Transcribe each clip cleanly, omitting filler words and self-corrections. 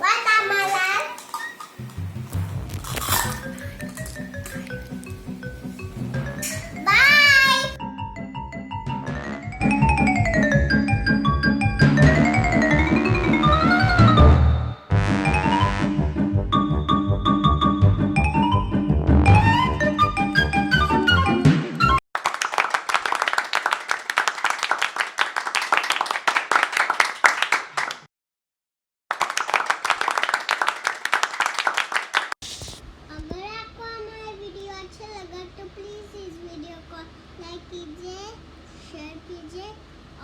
Watermelon. Bye. अगर आपको हमारा वीडियो अच्छा लगा तो प्लीज़ इस वीडियो को लाइक कीजिए, शेयर कीजिए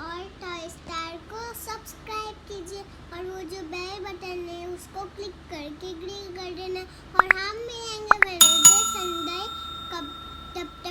और टॉय स्टार को सब्सक्राइब कीजिए और वो जो बेल बटन है उसको क्लिक करके ग्रिल कर देना और हम मिलेंगे वेडनेसडे संडे कब तब तक